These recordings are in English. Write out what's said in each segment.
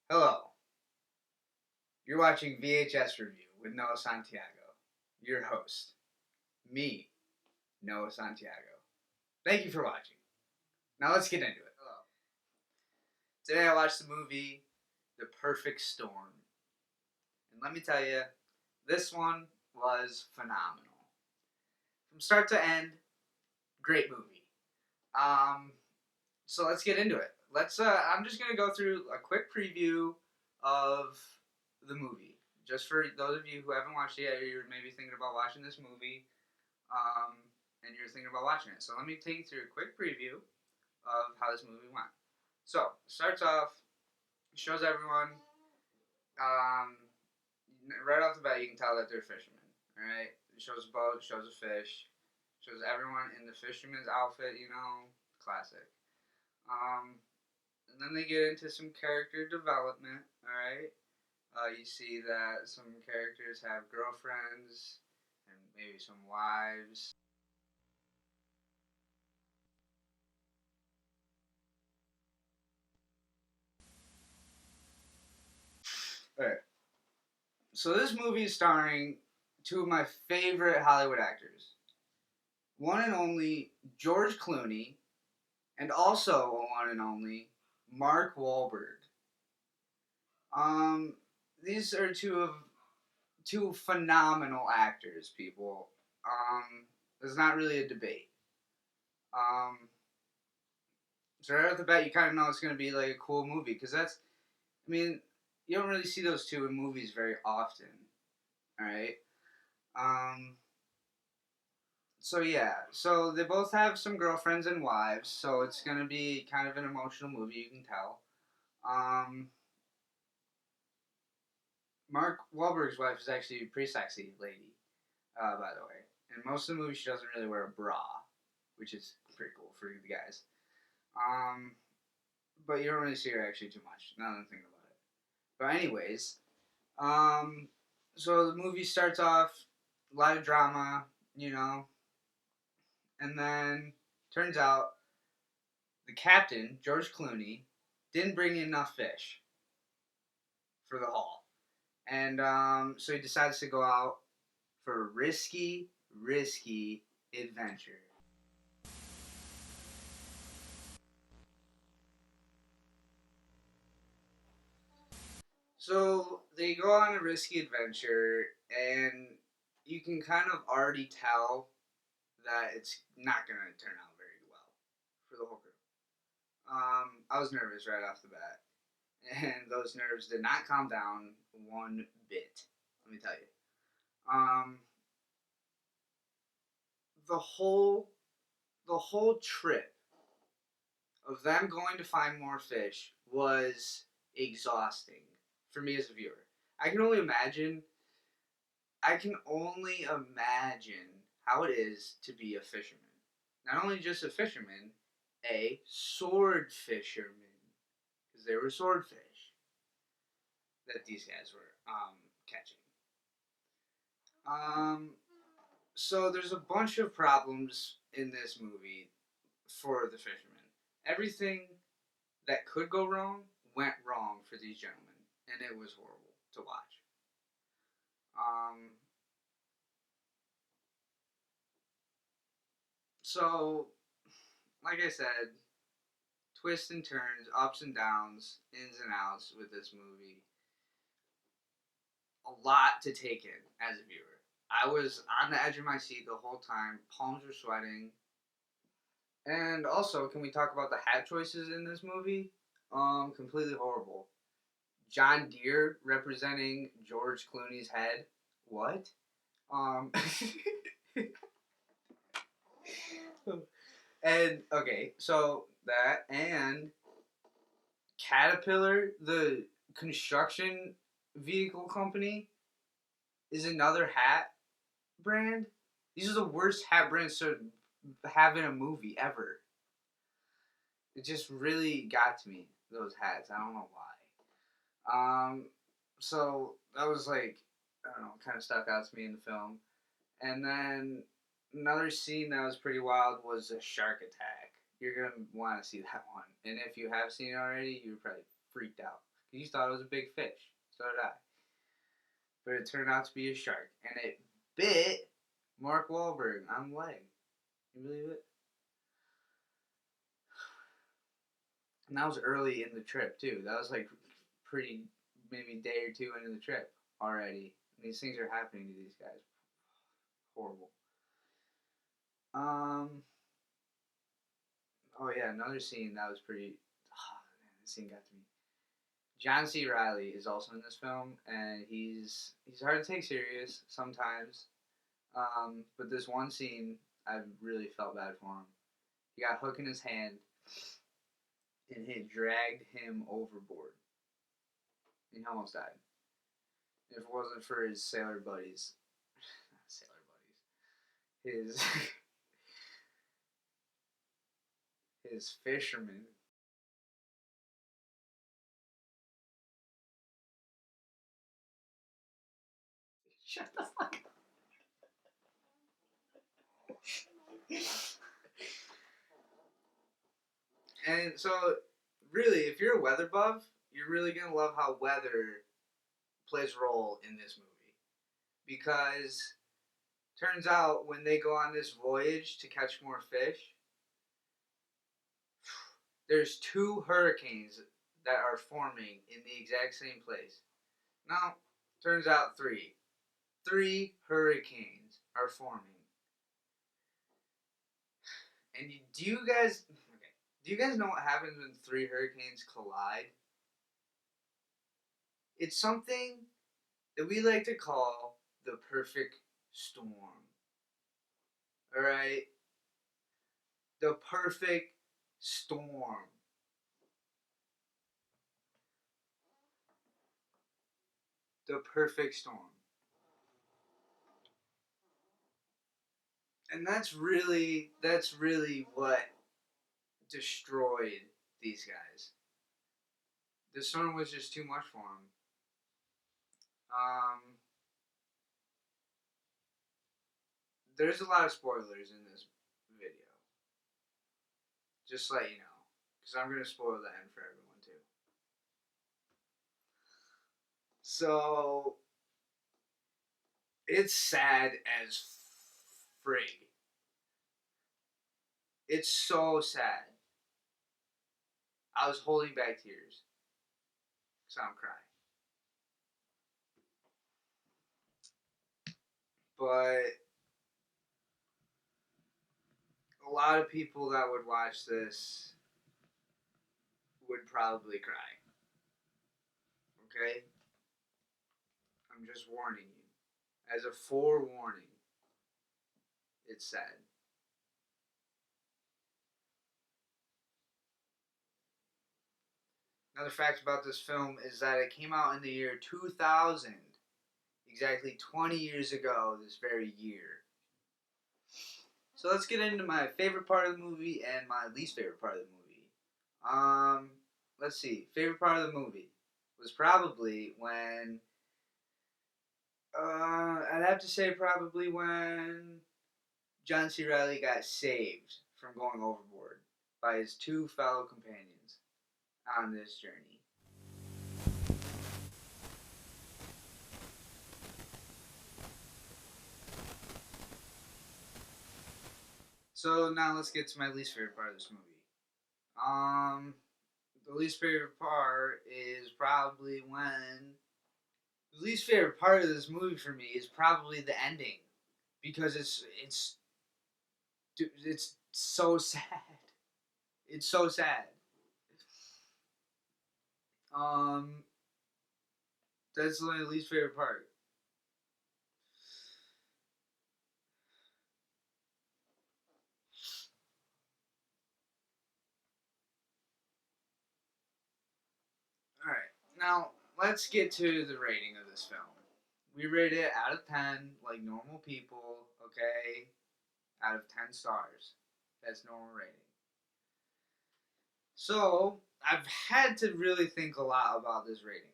Hello, you're watching VHS Review with Noah Santiago, your host. Me, Noah Santiago. Thank you for watching. Now let's get into it. Hello. Today I watched the movie The Perfect Storm. And let me tell you, this one was phenomenal. From start to end, great movie. So let's get into it. I'm just gonna go through a quick preview of the movie. Just for those of you who haven't watched it yet, or you're maybe thinking about watching this movie, and you're thinking about watching it. So let me take you through a quick preview of how this movie went. So, starts off, shows everyone, um, right off the bat, you can tell that they're fishermen, alright? It shows a boat, shows a fish, shows everyone in the fisherman's outfit, classic. And then they get into some character development, alright? You see that some characters have girlfriends and maybe some wives. Alright. So this movie is starring two of my favorite Hollywood actors. One and only George Clooney, and also one and only Mark Wahlberg. Um, these are two phenomenal actors, people. There's not really a debate. Um, so right off the bat, you kind of know it's going to be like a cool movie because you don't really see those two in movies very often. All right. Um, so they both have some girlfriends and wives, so it's gonna be kind of an emotional movie. You can tell. Um, Mark Wahlberg's wife is actually a pretty sexy lady, by the way. In most of the movie, she doesn't really wear a bra, which is pretty cool for the guys. Um, but you don't really see her actually too much. Now that I'm thinking about it. But anyways, um, so the movie starts off a lot of drama, and then turns out the captain, George Clooney, didn't bring in enough fish for the haul. And so he decides to go out for a risky adventure. So they go on a risky adventure, and you can kind of already tell that it's not going to turn out very well for the whole crew. I was nervous right off the bat, and those nerves did not calm down one bit. Let me tell you. Um, the whole trip of them going to find more fish was exhausting for me as a viewer. I can only imagine. I can only imagine how it is to be a fisherman. Not only just a fisherman, a sword fisherman, because there were swordfish that these guys were catching. Um, so there's a bunch of problems in this movie for the fishermen. Everything that could go wrong went wrong for these gentlemen, and it was horrible to watch. Um, so, like I said, twists and turns, ups and downs, ins and outs with this movie. A lot to take in as a viewer. I was on the edge of my seat the whole time. Palms were sweating. And also, can we talk about the hat choices in this movie? Completely horrible. John Deere representing George Clooney's head. What? Um, and okay, so that and Caterpillar, the construction vehicle company, is another hat brand. These are the worst hat brands to have in a movie ever. It just really got to me, those hats. I don't know why. So that was like, I don't know, kind of stuck out to me in the film. And then another scene that was pretty wild was a shark attack. You're gonna want to see that one, and if you have seen it already, you're probably freaked out. You thought it was a big fish. So did I. But it turned out to be a shark. And it bit Mark Wahlberg on the leg. Can you believe it? And that was early in the trip, too. That was like pretty, maybe a day or two into the trip already. And these things are happening to these guys. Horrible. Oh yeah, another scene that was pretty. Oh man, this scene got to me. John C. Reilly is also in this film, and he's hard to take serious sometimes. But this one scene, I really felt bad for him. He got a hook in his hand, and it dragged him overboard. And he almost died. If it wasn't for his sailor buddies, not sailor buddies, his his fishermen. Shut the fuck up. And so, really, if you're a weather buff, you're really gonna love how weather plays a role in this movie. Because turns out when they go on this voyage to catch more fish, there's 2 hurricanes that are forming in the exact same place. No, turns out 3. 3 hurricanes are forming. And do you guys know what happens when 3 hurricanes collide? It's something that we like to call the perfect storm. Alright? The perfect storm. The perfect storm. And that's really what destroyed these guys. The storm was just too much for them. There's a lot of spoilers in this video. Just to let you know. Because I'm going to spoil the end for everyone too. So, it's sad as frig. It's so sad. I was holding back tears. Because I'm crying. But a lot of people that would watch this would probably cry. Okay? I'm just warning you. As a forewarning, it's sad. Another fact about this film is that it came out in the year 2000, exactly 20 years ago this very year. So let's get into my favorite part of the movie and my least favorite part of the movie. Let's see. Favorite part of the movie was probably when I'd have to say probably when John C. Reilly got saved from going overboard by his 2 fellow companions on this journey. So now let's get to my least favorite part of this movie. The least favorite part is probably when the least favorite part of this movie for me is probably the ending, because it's so sad. It's so sad. That's my least favorite part. Alright, now let's get to the rating of this film. We rate it out of 10, like normal people, okay? Out of 10 stars. That's normal rating. So, I've had to really think a lot about this rating.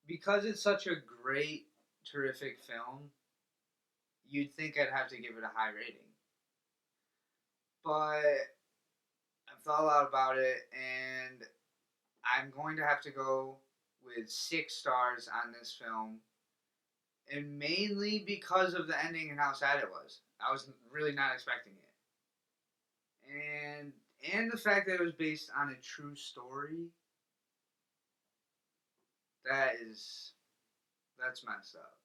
Because it's such a great, terrific film, you'd think I'd have to give it a high rating. But I've thought a lot about it, and I'm going to have to go with 6 stars on this film, and mainly because of the ending and how sad it was. I was really not expecting it, and the fact that it was based on a true story. That's messed up.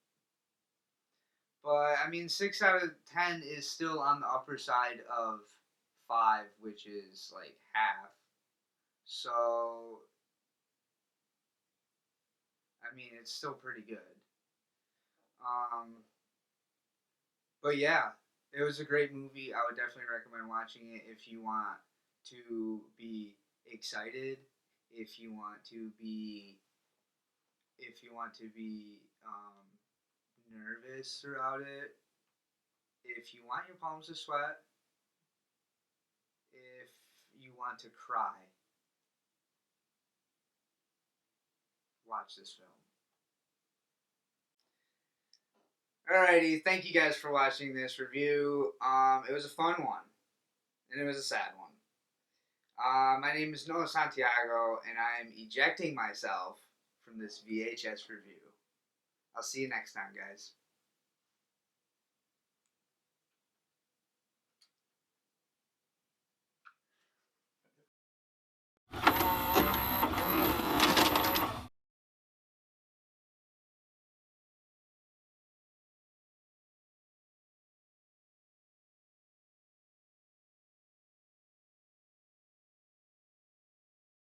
But I mean, 6 out of 10 is still on the upper side of 5, which is like half. So I mean, it's still pretty good. Um, but yeah, it was a great movie. I would definitely recommend watching it if you want to be excited, if you want to be, if you want to be nervous throughout it, if you want your palms to sweat, if you want to cry, watch this film. Alrighty, thank you guys for watching this review. It was a fun one, and it was a sad one. My name is Noah Santiago, and I'm ejecting myself from this VHS review. I'll see you next time, guys.